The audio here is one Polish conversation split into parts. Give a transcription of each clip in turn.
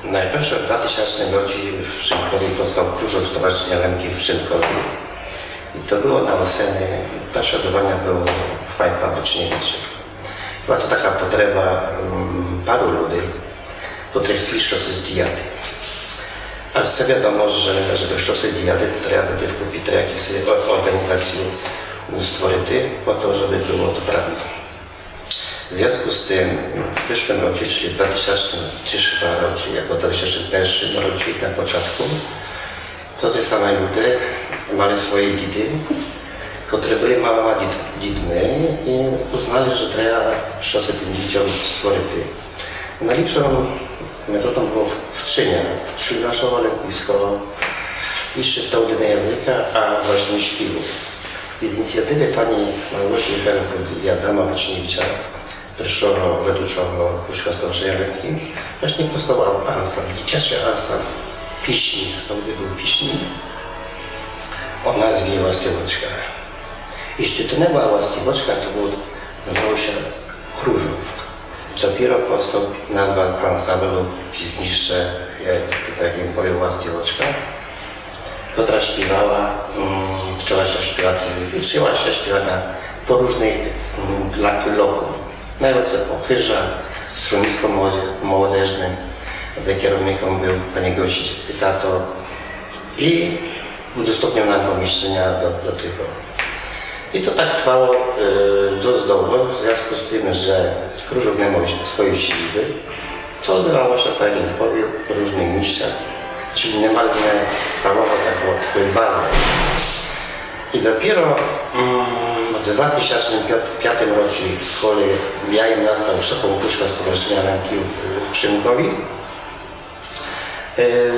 Najpierw w 2000 roku w Przemkowie powstał Krużok Stowarzyszenia Lemki w Przemkowie. I to było na oseny, paszozowania było w państwa boczniewczych. Była to taka potrzeba paru ludzi po tej chwili szosy z diady. A jest wiadomo, że żeby szosy diady trzeba będzie kupić jakieś organizacje stworzyć po to, żeby było to prawne. W związku z tym w przyszłym roku, czyli w 2003 roku, jako 2001 roku na początku, to te same ludzie mieli swoje didy, które były małe dzidmy i uznali, że trzeba szosy tym dzieciom stworzyć. Najlepszą metodą było wczynia, czyli naszego lękowskiego i szczyftał języka, a właśnie śpiewu. I z inicjatywy pani Małgosi Berkut i Adama Boczniewicza, pierwszego wedługowego Krużka Stowarzyszenia Lemki, właśnie powstał ansambl, dziecięcy ansambl piśni, to był piśni o nazwie Łaskieweczka. Jeśli to nie była Łaskieweczka, to nazywało się Krużok. Dopiero powstał nazwa ansamblu piśnicze, jak im powiem, Łaskieweczka, która śpiewała, zaczęła się śpiewana po różnych loku. Najlepsze pochyża, stronisko młodzieżne, gdzie kierownikiem był pani Gosi Tato i udostępniono nam pomieszczenia do tego. I to tak trwało dość długo, w związku z tym, że Krużok nie miał swojej siedziby, to odbywało się, tak jak powiem, w różnych miejscach, czyli niemalże stawało taką bazę. I dopiero w 2005 roku, kiedy ja im nastał szefem Krużka Stowarzyszenia Lemki w Przemkowie,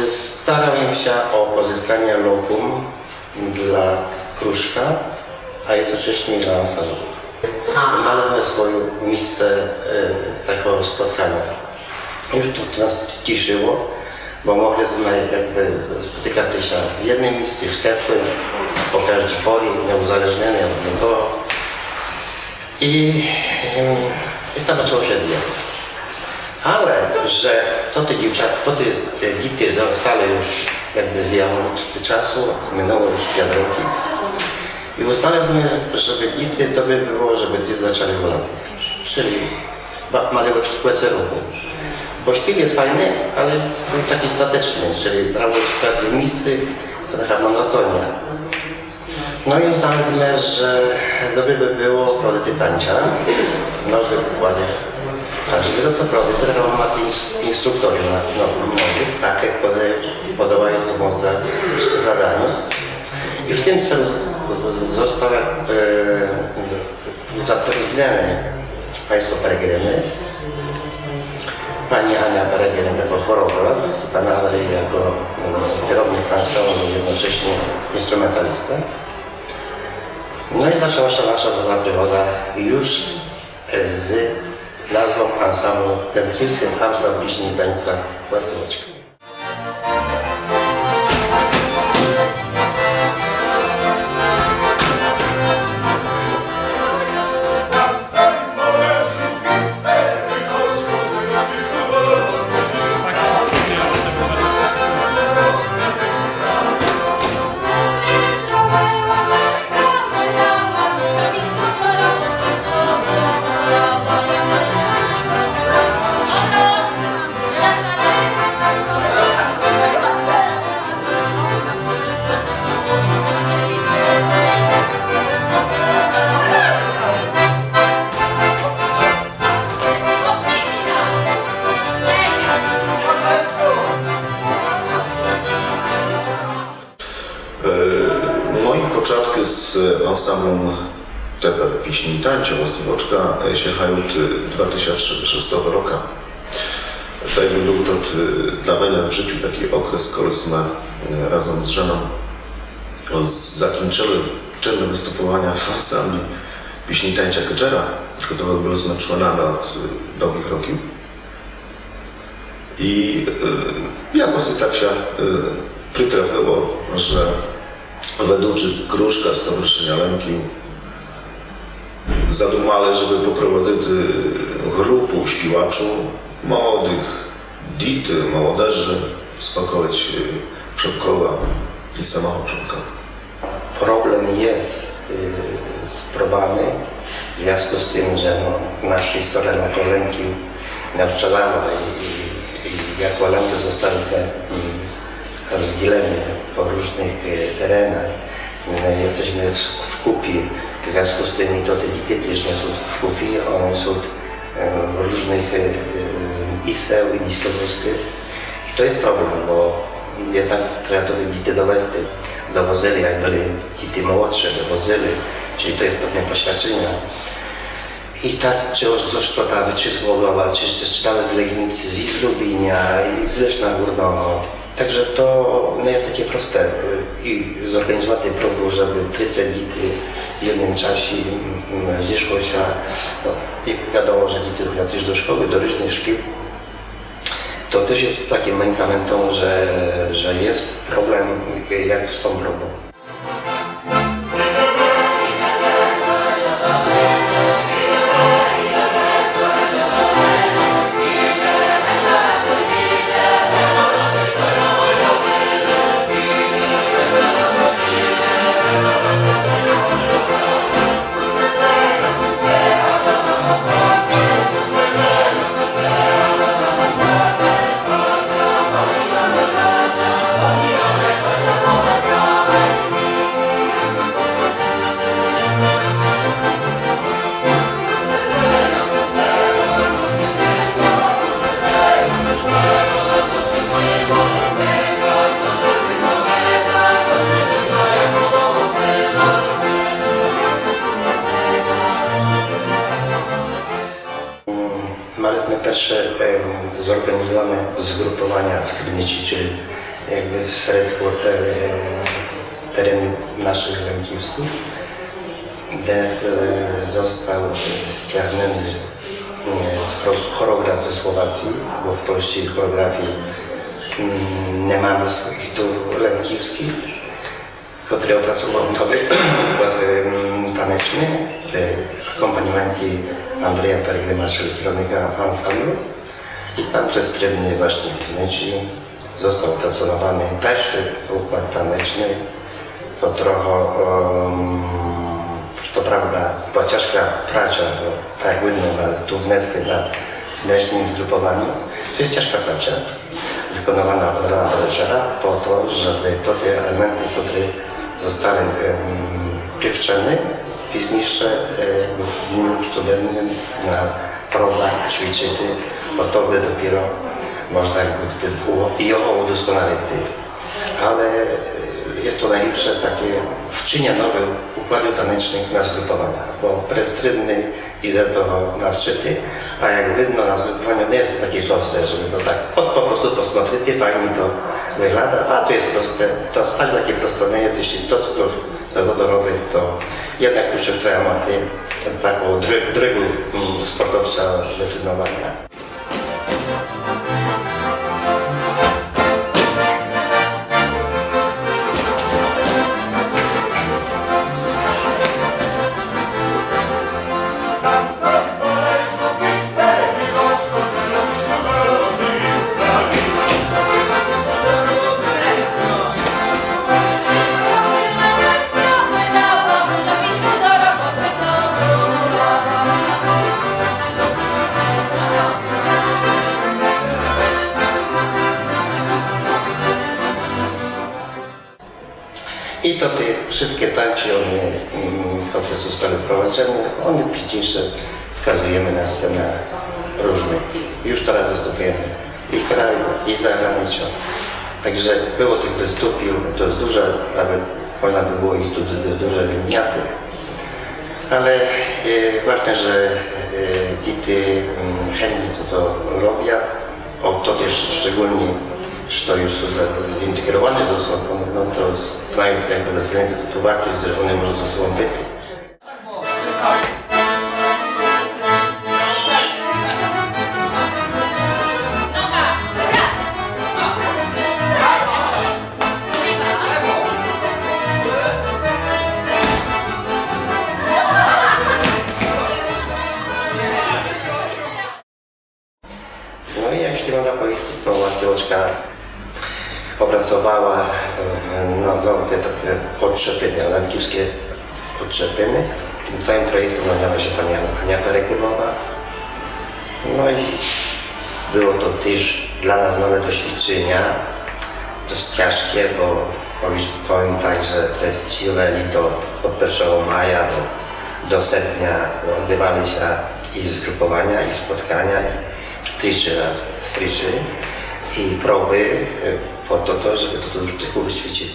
starałem się o pozyskanie lokum dla Krużka, a jednocześnie dla ansamblu. Mamy swoje miejsce takiego spotkania. Już to nas cieszyło, bo mogliśmy jakby spotykać się w jednym miejscu, w ciepłym, po każdej porze, nieuzależnione od nikogo. I tam zaczęło się dzieje. Ale, że to te dzieci dostały już jakby z białego czasu, minęło już 2 roki. I ustaliliśmy, żeby dzieci to by było, żeby dzieci zaczęły wolać. Czyli małego sztuce ruchu. Bo śpiew jest fajny, ale był taki statyczny, czyli brało śpiew misty, taka monotonia. No i uznaliśmy, że dobrze by było prowadzenie tańca, nowy układy. Także to prowadzenie, teraz ma instruktory nowych, takie, które podobają to zadanie. I w tym celu został zatrudniony państwo Peregriny, pani Ania Peregrin jako choreograf, pan Andrzej jako kierownik ansamblu, jednocześnie instrumentalista. No i zaczęła się nasza nowa przygoda już z nazwą ansamblu Lemkiewski Ansambl Piśni i Tańca Łaskieweczka. Moje początki z ansamblem Teper Piśni i Tańca Łaskieweczka sięgają 2006 roku. Tak był to dla mnie w życiu taki okres, kiedy razem z żoną zakończyli czynne występowania w ansambli Piśni i Tańca Kedżera, które byliśmy członami od długich roków. I jakoś tak się przytrafiło, że według Krużka Stowarzyszenia Lemki zadumali, żeby poprowadzić grupę śpiewaczów młodych, dity, молодежи, smakować przedkola i samochód przedkola. Problem jest spróbowany w związku z tym, że nasza historia na Lękiu nauczała i jako Lęki zostaliśmy rozdzieleni po różnych terenach. Jesteśmy w kupie, w związku z tym to te dity też nie są w kupie, one są w różnych iseł i miejscowości. I to jest problem, bo jednak trzeba to dity dowozili, jak byli dity młodsze, dowozili, czyli to jest pewne poświadczenia. I tak, czy ze Szprotawy, czy z Głogowa, czy nawet z Legnicy, z Lubinia, i z Leszna Górnego. Także to nie jest takie proste i zorganizować próbę, żeby 30 dity w jednym czasie zeszło się. No, i wiadomo, że dity trafiają też do szkoły, do różnych szkół. To też jest takim mankamentem, że jest problem, jak z tą próbą. Mieliśmy pierwsze zorganizowane zgrupowania w Krymnici, czyli jakby wśród terenu naszych lękiwskich, gdzie został ściągnięty choreograf ze Słowacji, bo w Polsce choreografii nie mamy swoich tu lękiwskich, który opracował nowy układ taneczny, akompaniamenty Andrzeja Peregrina, czyli kierownika ansamblu. I tam przez trybny właśnie taneczny został opracowany pierwszy układ taneczny. To trochę, to prawda, była ciężka praca, bo tak widno tu wniosek nad dnešním zgrupowaniu. To jest ciężka praca, wykonywana od rana do wieczora po to, żeby te elementy, które zostały przywczone, później w dniu studennym na próbach ćwiczyć, bo to dopiero można i udoskonalić. Ale jest to najlepsze takie wczynia nowych układów tanecznych na zgrupowania, bo prestrybny idę to nawczyty, a jak widno na zgrupowaniu nie jest to takie proste, żeby to tak po prostu posмотрите, fajnie to wygląda, a to jest proste, to tak takie proste nie jest, jeśli to tego robi, to jednak już trzeba mieć taką drugą sportowca wytrenowania. I to te wszystkie tańce, które zostały prowadzone, one później wskazujemy na scenach różnych. Już teraz występujemy i w kraju, i za granicą. Także było tych występów dość dużo, nawet można by było ich tu duże wymieniaty. Ale ważne, że dity chętnie to robią, to też szczególnie, że to już są zintegrowane ze sobą, no to znają jakby doceniać tu wartość, że one może ze sobą być. No i jak już nie można powiedzieć, to Właściwoczka opracowała nowe odszczepienia, lękiwskie odszczepienie. Tym całym projektem nazywa się pani Ania Perekulowa. No i było to też dla nas nowe doświadczenia, dość ciężkie, bo powiem tak, że te Civeli od 1 maja do sierpnia odbywały się i zgrupowania, i spotkania, i stryczy i próby po to, żeby to już tylko wyświecić.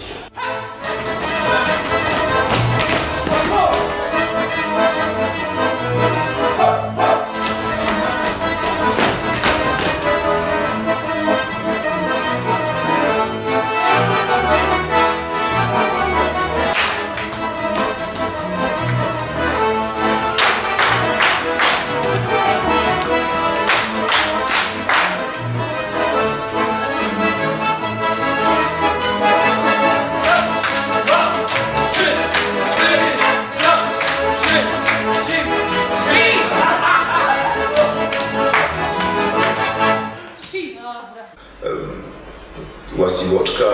Właściwoczka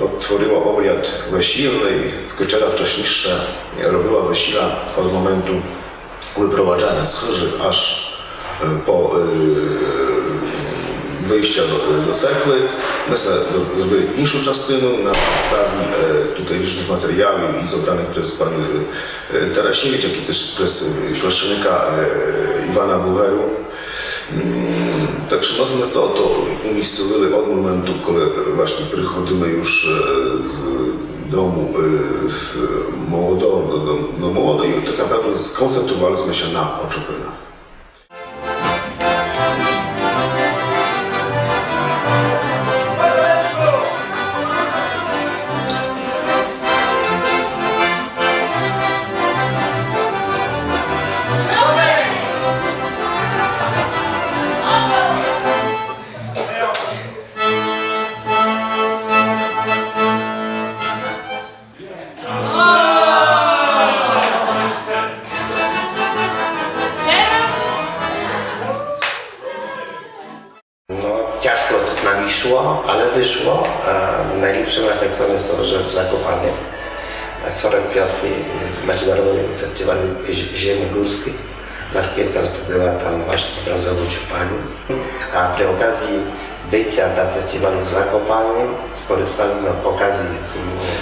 odtworzyła obiad wesilny i koczera wcześniejsza robiła wesila od momentu wyprowadzania z chyży aż po wyjścia do cerkwy. My zrobili inszą czastynę na podstawie tutaj różnych materiałów i zebranych przez pani Tarasiewicz, jak i też przez święcennika Iwana Bucheru. Także myśmy to umiejscowili od momentu, kiedy właśnie przychodzimy już z domu do młodo i tak naprawdę skoncentrowaliśmy się na oczepinach. Ciężko to nam szło, ale wyszło. A najlepszym efektem jest to, że w Zakopanem na 45. Międzynarodowy Festiwal Ziemi Górskiej Laskiewka zdobyła tam właśnie brązową ciupaniu. A przy okazji bycia na festiwalu w Zakopanem skorzystali z okazji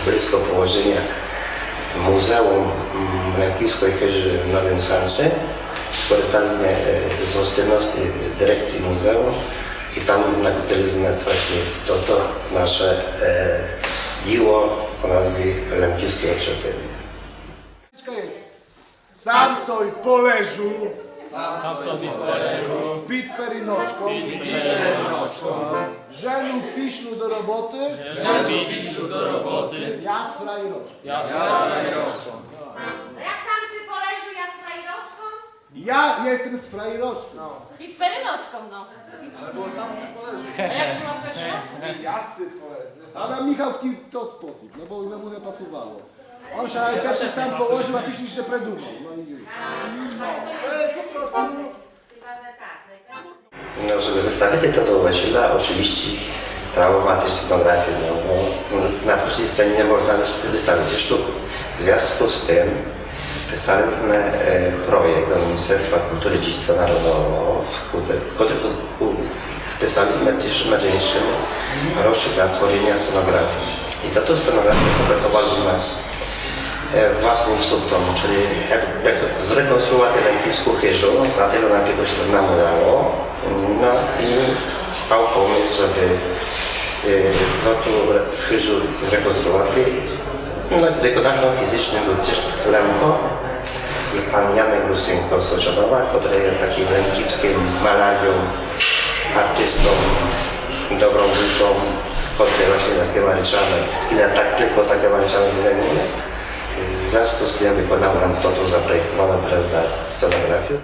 blisko położenia Muzeum Lękiwskiej Chyży w Nowym Sancie. Skorzystaliśmy z hostynności dyrekcji muzeum i tam nagraliśmy właśnie to nasze dzieło o nazwie Lękiwskie Odczepienie. Jest sam sobie poleżu, pit perinoczką, żenu piślu do roboty, ja z frajeroczką. Jak sam sy poleżu, ja z frajroczką? Ja jestem z frajeroczką. I z perynoczką, no. Ale było sam sobie poleżu. A jak było weszło? Ja sobie poleżu. Ale Michał chciał w ten sposób, no bo mu nie pasowało. On się pierwszy sam położył, a piśli, że predumał. No i już. To jest po prostu... Chyba, że tak. No, żeby wystawić to do wesela, oczywiście traumatyczną scenografię, no bo na prostej scenie nie można wystawić sztuk. W związku z tym pisaliśmy projekt do Ministerstwa Kultury i Dziedzictwa Narodowego, w którym wpisaliśmy też mechanizm rozszyka tworzenia scenografii. I to scenografię opracowaliśmy własnym subtom, czyli jak zrekonstruować Lękiwską Chyżą, dlatego nam tego się nam udało. No i mam pomysł, żeby to tu Chyżu zrekonstruować. No, wykonawcą fizycznym był też Lemko i pan Janek Rusynko z Soczonowa, który jest takim lękiwskim malarią, artystą, dobrą duszą, który właśnie takie maliczamy i na tak tylko takie maliczamy nie zajmuje. W związku z tym wykonał nam to zaprojektowaną przez nas scenografię.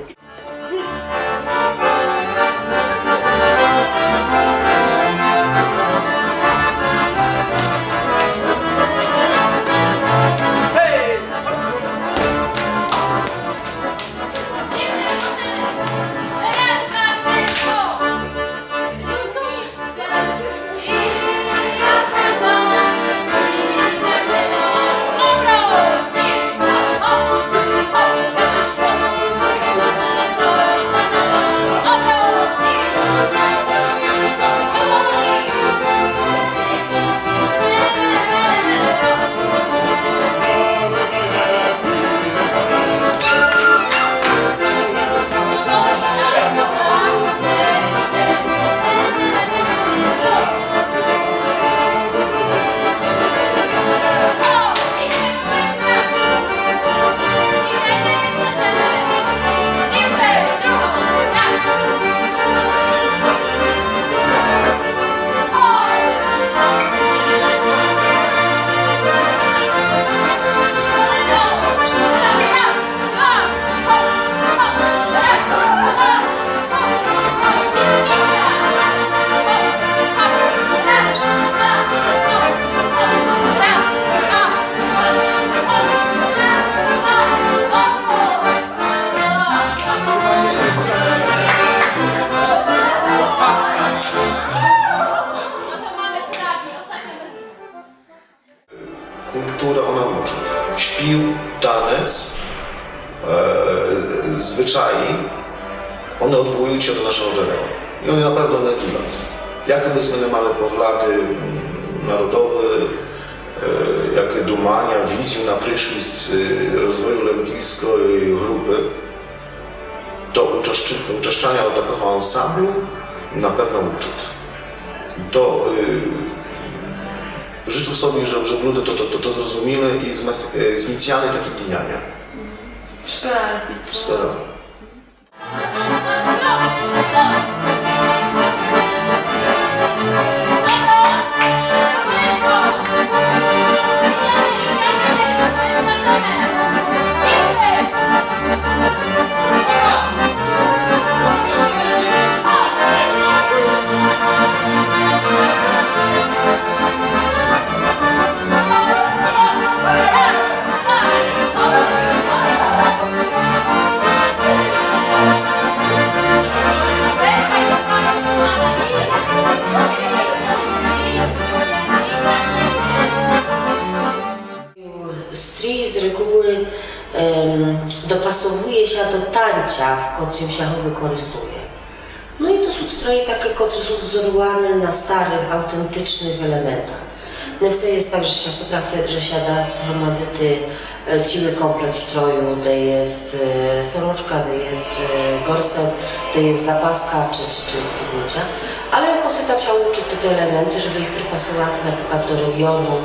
śpił, taniec, zwyczaji, one odwołują się do naszego dzieła. I one naprawdę one giną. Jakie byśmy nie mali poglądy narodowe, jakie dumania, wizję na przyszłość rozwoju lękowskiej grupy, to uczeszczania do takiego ansamblu na pewno uczyć. I to życzę sobie, żeby ludzie to zrozumieli i zniecjali takie dniania. Wspierali. Strój z reguły dopasowuje się do tańca, w którym się wykorzystuje. No i to są stroje takie, które są wzorowane na starych, autentycznych elementach. Nie wse jest tak, że się potrafi, że się da z romantyty cały komplet stroju, gdzie jest soroczka, gdzie jest gorset, gdzie jest zapaska czy spódnica. Ale jako się tam trzeba uczyć te elementy, żeby ich przypasować na przykład do regionu,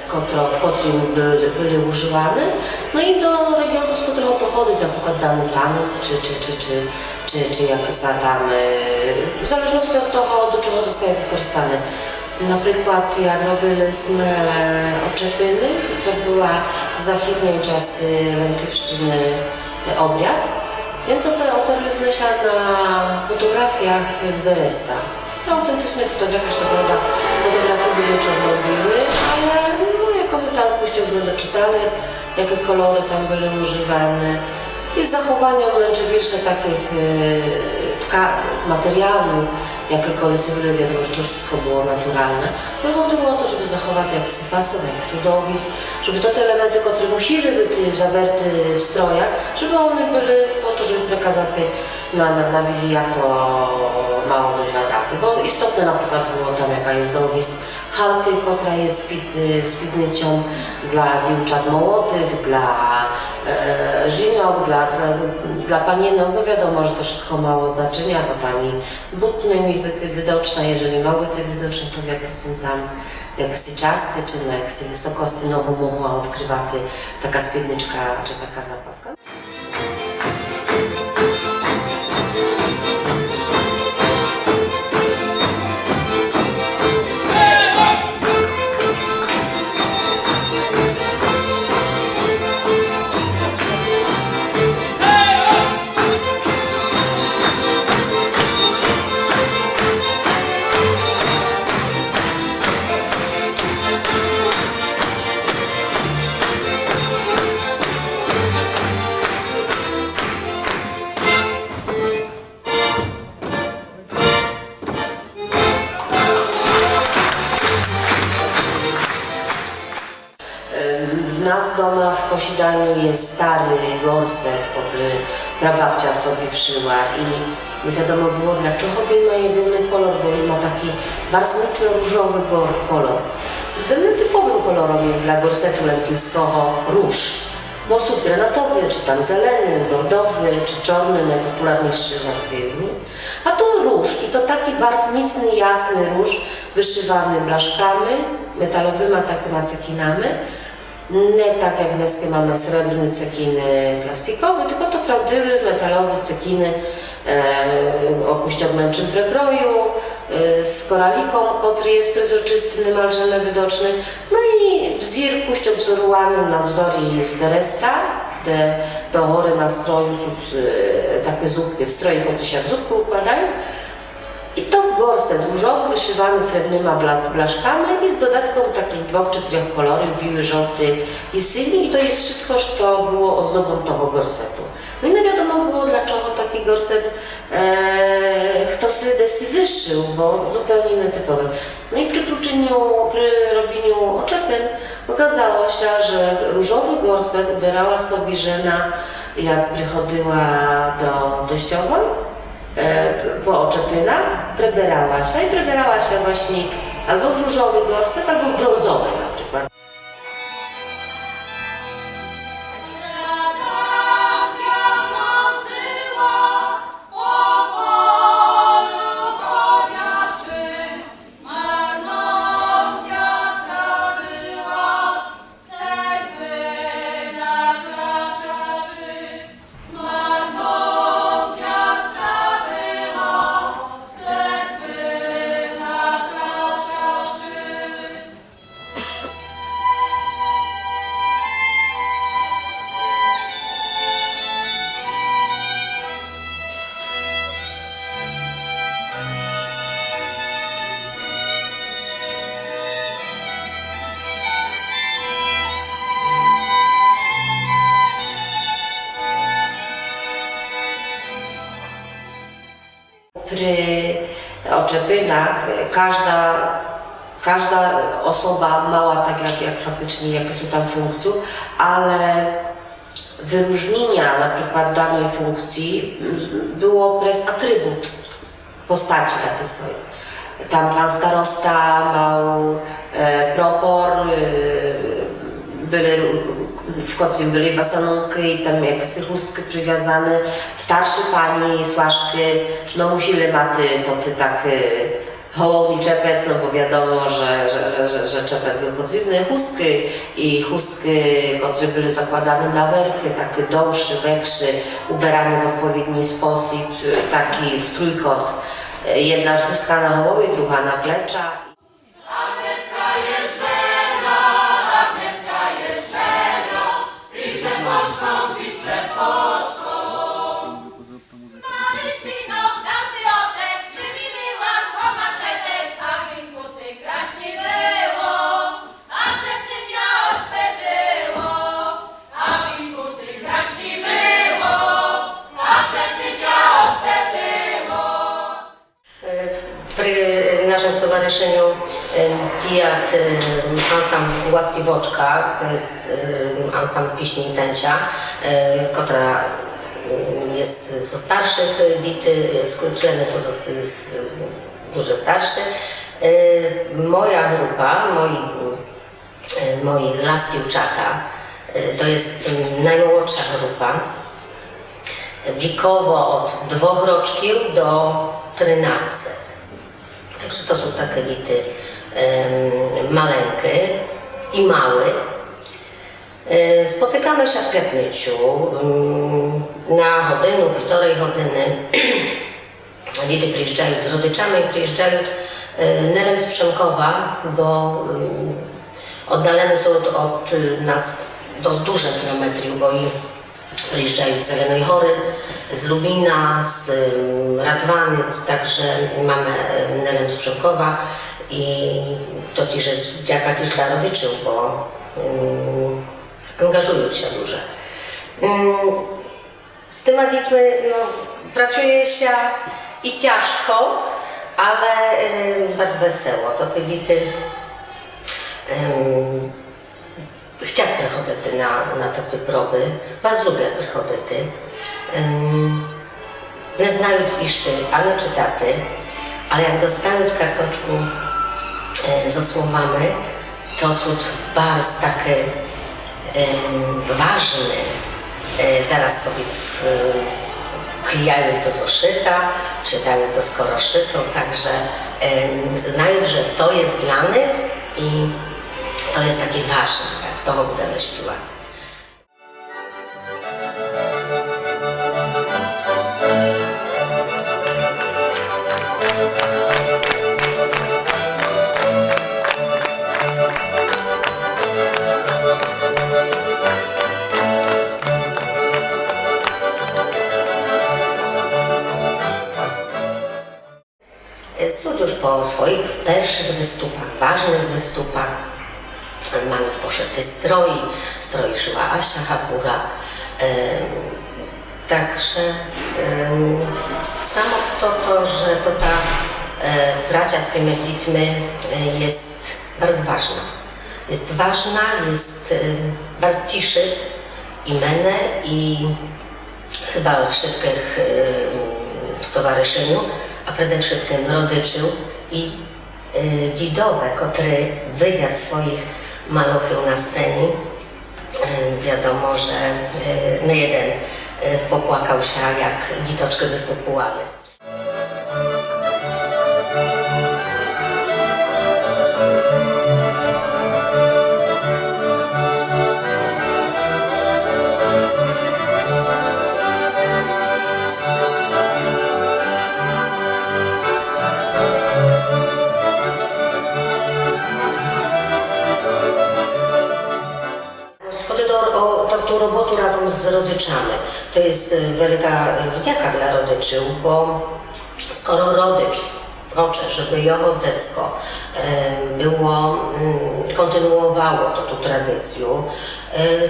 w którym były używane, no i do regionu, z którego pochodzi na przykład dany taniec, czy jakieś tam, w zależności od tego, do czego zostaje wykorzystany. Na przykład jak robiliśmy oczepiny, to była zachідної частини Lękowszczyny obiad, więc operaliśmy się na fotografiach z Beresta. Autentyczne fotografie, co prawda fotografie były czarno-białe, ale no, jako tam puściliśmy doczytali, jakie kolory tam były używane. I z zachowaniem większe takich materiałów, jakie kolesy były, wiadomo, że to wszystko było naturalne. No chodziło o to, żeby zachować jakiś fasad, jakiś środowisk, żeby te elementy, które musiały być zawarte w strojach, żeby one były po to, żeby przekazać na wizji, jak to mało wygląda. Bo istotne na przykład było tam, jaka jest dowis halki, która jest spidnicą dla dziewczat młodych, dla żynok, dla panienok. No wiadomo, że to wszystko mało znaczenia, bo tam i butny mi widoczne, jeżeli mały ty widoczne, to jak są tam jak syczasty, czy na jak wysokości nowo mogła odkrywać taka spidniczka, czy taka zapaska. W nas doma w posiadaniu jest stary gorset, który prababcia sobie wszyła i nie wiadomo było dlaczego on ma jedyny kolor, bo on ma taki bardzo różowy kolor. Typowym kolorem jest dla gorsetu lękowskiego róż. Bo są granatowy, czy tam zeleny, bordowy, czy czarny, najpopularniejszy na stylu. A to róż i to taki bardzo mocny, jasny róż, wyszywany blaszkami metalowymi, takimi cekinami. Nie tak jak dnes mamy srebrne cekiny plastikowe, tylko to prawdziwe metalowe cekiny o puściodmęczym prekroju, z koraliką, który jest prezroczysty, niemalże niewidoczny. No i wzór puściowzorowany na wzory z Beresta, gdzie do góry na stroju są takie zupki, w stroju, które się w zupkę układają. I to gorset różowy, wyszywany srebrnymi blaszkami i z dodatką takich 2 czy 3 kolorów, biły, żółty i syni. I to jest wszystko, co było ozdobą tego gorsetu. No i nie wiadomo było, dlaczego taki gorset kto sobie wyszył, bo zupełnie nietypowy. No i przy robieniu oczepin Okazało się, że różowy gorset ubierała sobie żena, jak przychodziła do teściowej, po oczepinach, prebierała się właśnie albo w różowy gorset, albo w brązowy na przykład. Przy oczepinach każda osoba mała, tak jak faktycznie, jakie są tam funkcje, ale wyróżnienia na przykład danej funkcji było przez atrybut postaci, jakie są. Tam pan starosta miał propor, w którym byli basanunki i tam jakieś chustki przywiązane. Starszy pani, słaszki, no musieli mać to tak hołowni czepec, no bo wiadomo, że czepec był potrzebny. Chustki, które były zakładane na werchy, takie dłuższe, większe, ubierane w odpowiedni sposób, taki w trójkąt. Jedna chustka na hołowie, druga na plecza. W naszym stowarzyszeniu Teatr Ansambl Właściwoczka, to jest ansambl pieśni i tańca, która jest ze starszych dity, człony są dużo starsze. Moja grupa, moi Lastiuczata, to jest najmłodsza grupa, wiekowo od 2 roczków do 13. Także to są takie dity maleńkie i małe. Spotykamy się w Kwietnicu na godzinę, 1,5 godziny. Dity przyjeżdżają z rodyczami, przyjeżdżają nerem z Przemkowa, bo oddalone są od nas dość duże kilometry, bo i przyjeżdżają z Zelenej Hory, z Lubina, z Radwanic, także mamy nerem z Przemkowa i to też jest wdzięka też dla rodziców, bo angażują się dużo. Z tymi dziećmi pracuje się i ciężko, ale bardzo wesoło. To te dzieci chciały przychodzić na takie próby, bardzo lubię przychodzić. Nie znają jeszcze ani czytaty, ale jak dostają kartoczku ze słowami, to są bardzo takie ważne. Zaraz sobie wklejają do zeszyta, czytają to skoro szyto, także znają, że to jest dla nich i to jest takie ważne, z toho budeme śpiewać. Są już po swoich pierwszych występach, ważnych występach. Mamy poszyty strój szyła Asia Habura. Także samo to, że to ta praca z tymi dziećmi jest bardzo ważna. jest ważna, jest bardzo ciszyd i mene i chyba wszystkich w stowarzyszeniu, a przede wszystkim rodyczył i dzidowe, który wywiad swoich maluchów na scenie, wiadomo, że nie jeden popłakał się, jak dzieciaczki występowały. Tą robotę razem z rodyczami. To jest wielka wdzięka dla rodyczów, bo skoro rodycz chce, żeby jego dziecko kontynuowało tą tradycję,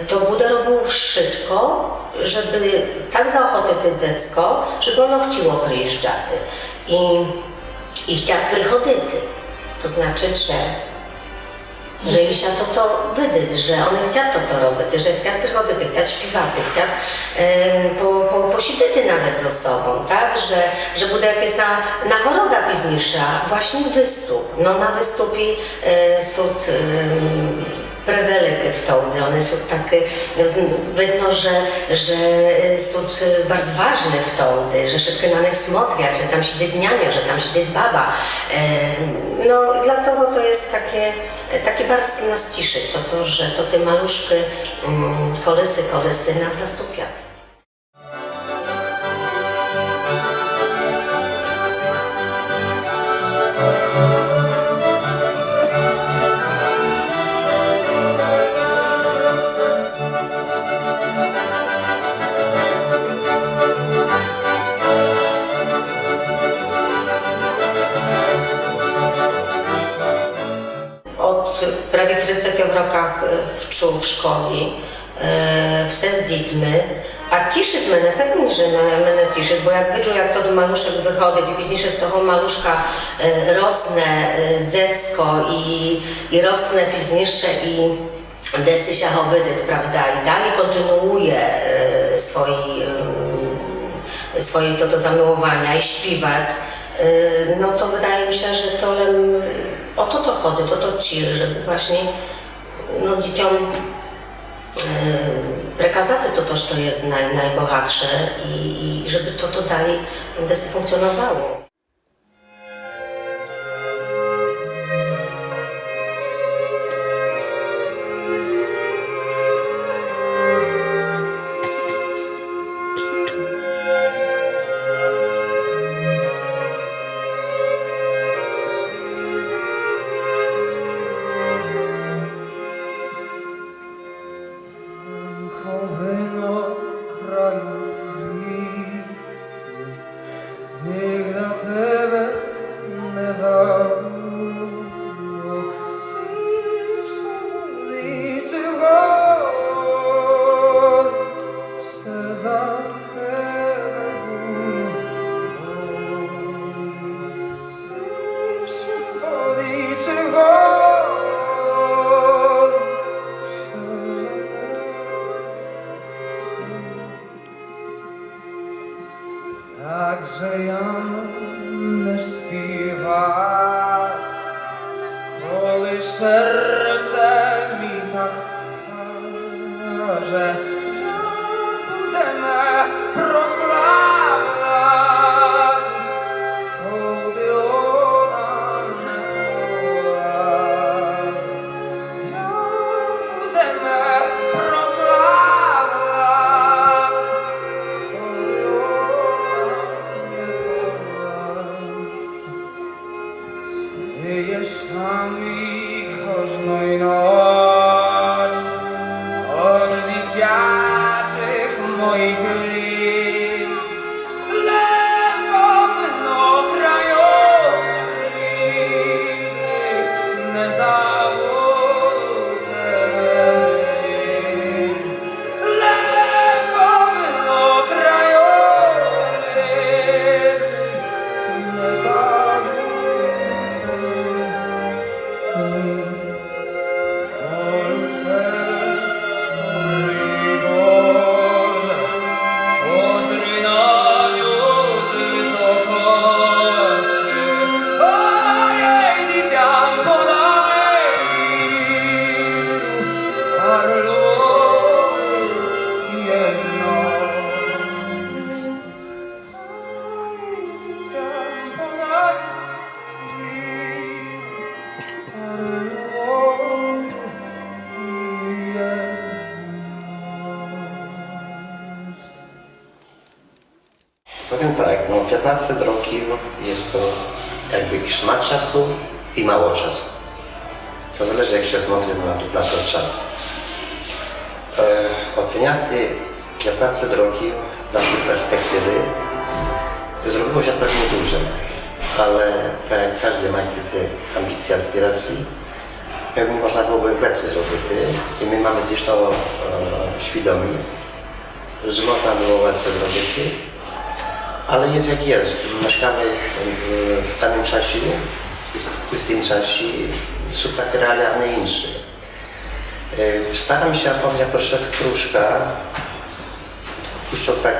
to będzie robił wszystko, żeby tak zaochotyć dziecko, żeby ono chciało przyjeżdżać i chciało przychodzić. To znaczy, że im się to wydać, że one chcą to robić, że chcą przychodzić, chcą śpiewać, chcą posiedzieć nawet ze sobą, tak? Że będzie jakaś nagroda późniejsza, właśnie występ. No na występie są preweliki wtedy, one są takie, widno, że są bardzo ważne wtedy, że szybko na nich смотрят, że tam siedzi niania, że tam siedzi baba. No dlatego to jest takie bardzo nas ciszy, że to te maluszki kolesy nas zastąpią. Prawie 30 rokach wczuł w szkole, все z dziećmi, a cieszyć mnie, pewnie, że mnie cieszyć, bo jak widzę, jak to maluszek wychodzi i później z tego maluszka rosnę dziecko i rosnę później i desy się wydać, prawda, i dalej kontynuuje swoje to zamiłowania i śpiewać, no to wydaje mi się, że to o to chodzi, to ci, żeby właśnie no, dzieciom przekazać to, co jest najbogatsze i żeby to dalej funkcjonowało. Także ja nie śpiewa, choć serce mi tak każe, że będziemy prosławiać, wtedy ona nie kocha. Ja będziemy prosławiać, wtedy mi każdej noc od dzieciaczych moich lit lekko wino kraju rydnych nie zabudu ceny. Lekko wino kraju rydnych nie zabudu ceny. 15 roków jest to jakby i szmat czasu i mało czasu. To zależy jak się смотри na ten czas. Oceniaty 15 roków z naszej perspektywy zrobiło się pewnie duże, ale tak jak każdy ma jakieś ambicje, aspiracje, pewnie można byłoby więcej zrobić i my mamy gdzieś to świadomość, że można było więcej zrobić, ale jest jak jest. Mieszkamy w danym czasie i w tym czasie są takie realia, a nie inne. Staram się, jako szef Kruszka, Kruszczok tak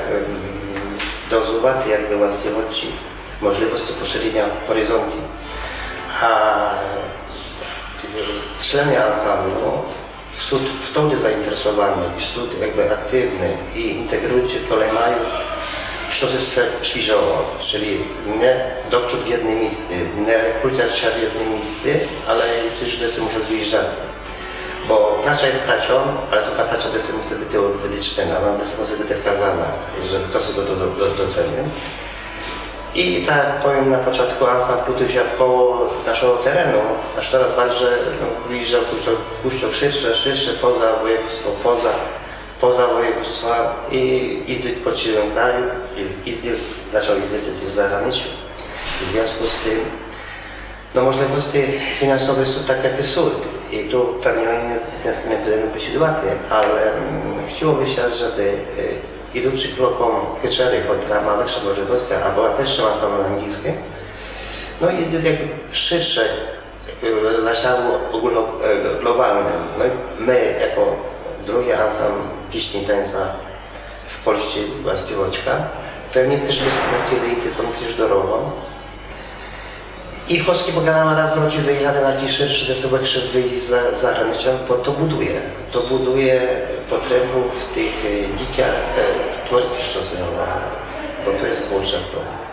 dozować jakby właściwości, możliwości poszerzenia horyzontu, a człony ansamblu w to zainteresowani, są jakby aktywni i integrują się, które mają co się świeżowo, czyli nie doprzód w jednym miejscu, nie krócić się w jednym miejscu, ale też desy muszą wyjeżdżać. Bo praca jest pracą, ale to ta praca desy musi być wyliczona, ona desy musi być wskazana, żeby ktoś to docenił. I tak jak powiem na początku, ansambl plutuje się wkoło naszego terenu, aż teraz bardziej wyjeżdżał Kuszczok szybsze poza województwo, poza województwa i jeździć po całym kraju, zaczął jeździć też za granicą. W związku z tym, no możliwości finansowe są takie, jakie są i tu pewnie oni nie będą posiadać, ale chciałoby się, żeby idący krokom wieczery, która ma lepsze możliwości, a była też ansambl angielski, no i jest jakby szersze zasięgu ogólnoglobalnym. No i my jako drugi ansambl pieśni tańca w Polsce właściwoczka, pewnie też byśmy chcieli iść tą też drogą. I Choski Bogdana raz wrócił wyjechać na jakiś szerszy desełek, żeby wyjść za zagranicą, bo to buduje potrzebę w tych dzieciach tworzyć coś nowego, bo to jest twórcze w to.